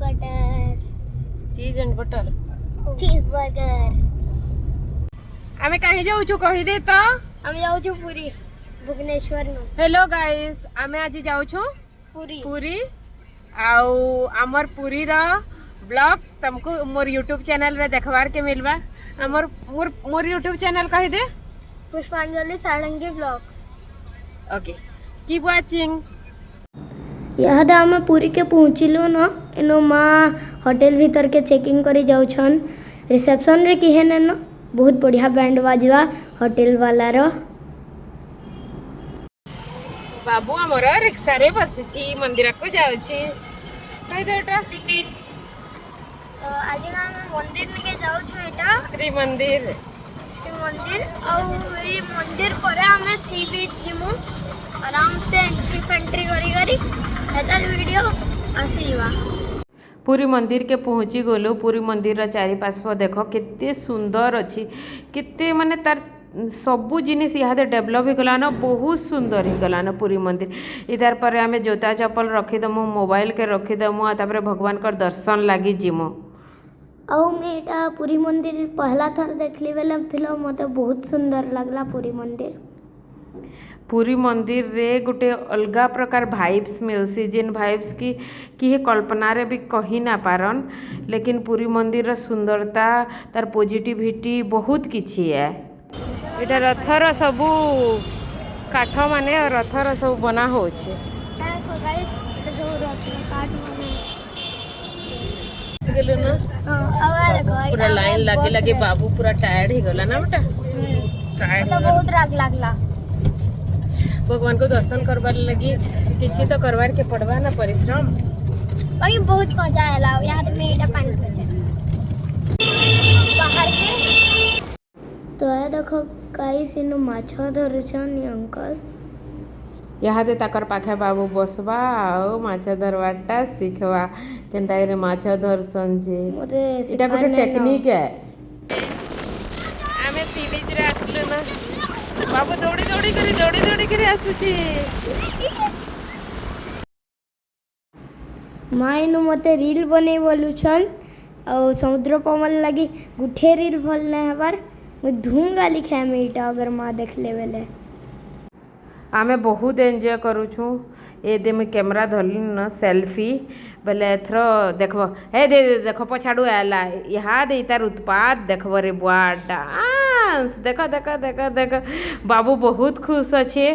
butter cheese and butter cheese burger आमे कहीं जाऊ छु कहि दे तो हम जाऊ छु पूरी भुवनेश्वर नु हेलो गाइस आमे आज जाऊ छु पूरी पूरी आउ हमर पूरी रा ब्लॉग तुमको मोर YouTube चैनल रे देखवार के मिलबा हमर मोर YouTube चैनल कहि दे पुष्पांजलि सारंगी ब्लॉग्स ओके कीप वाचिंग यहाँ आम पूरी के पहुँचलु न इनो माँ होटल भीतर के चेकिंग करी जाउछन रिसेप्शन रे किहे न बहुत बढ़िया बैंड बाजवा होटल वाला रो बाबू हमर रिक्शा रे बसिछि मंदिर को जाउछि कहि देटा तो आज हम मंदिर के जाऊ छु एटा श्री मंदिर और ये मंदिर पर हमें सी बीच जिमु आराम से एंट्री करी करी एता वीडियो आसीवा पूरी मंदिर के पहुँची गलु पूरी मंदिर चारि पार्श्व देख केते सुंदर अच्छी केते माने तार सबू जिनिस इहादे डेभलप हो गलान बहुत सुंदर हो गलान पूरी मंदिर इधर पर आमे जूता चप्पल रखीदमु मोबाइल के रखीदमु तापर भगवान कर दर्शन लगी जिमु आउ मेटा पूरी मंदिर पहला थर देखली बेले फिल्म मते बहुत सुंदर लगला पूरी मंदिर रे गोटे अलगा प्रकार भाइब्स मिलसी जिन भाइब्स की कल्पना रे भी कही ना पारन लेकिन पूरी मंदिर रा सुंदरता तार पॉजिटिविटी बहुत किछि है एटा रथर सबू काठ माने रथर सब बना होछे पूरा लाइन लगे लगे बाबू पूरा टायर्ड ही गला ना बेटा टायर्ड बहुत राग लागला भगवान को दर्शन करवार लगी किछि तो करवार के पड़वा ना परिश्रम अभी बहुत मजा आला याद में एटा पानी बाहर के तो ये देखो गाइस इनो माछो धरछन अंकल यहाँ दे ताकर पाखे बाबू बसवा आओ माछ धरवाटा सीखवा केनता रे माछ धरसन जे मोते इटा गोटे टेक्निक है आमे सी बीच रे आसलु ना बाबू दौड़ी दौड़ी करी आसुची माइनु मते रील बने बोलु छन और समुद्र पवन लगी गुठे रील भल ने हबार मु धूंगा लिखे में इटा अगर मां देख ले बेले आमे बहुत एंजॉय करू छु ए दे में कैमरा धरली न सेल्फी बोले एथरो देखबो हे दे देखो पछाडू आला यहाँ दे तार उत्पाद देखबो रे बुआ डांस देखो बाबू बहुत खुश अच्छे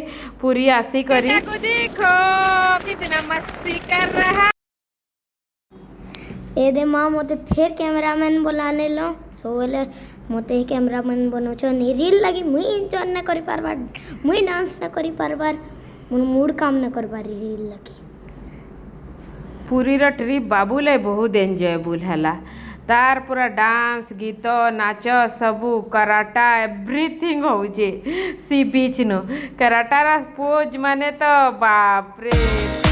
पूरी आसी करी देखो कितना मस्ती कर रहा ए दे मां मते फिर कैमरामैन बुलाने लो सो बोले मते कैमरामैन बनो छ नी रील लगी मुई एंजॉय न करी पारबार मुई डांस न करी पारबार मुन मूड काम न करबार रील लगी पूरी रा ट्रिप बाबू ले बहुत एंजॉयबल हैला तार पूरा डांस गीत नाच सबू कराटा एवरीथिंग होचे सी बीच नो कराटा रा पोज माने तो बाप रे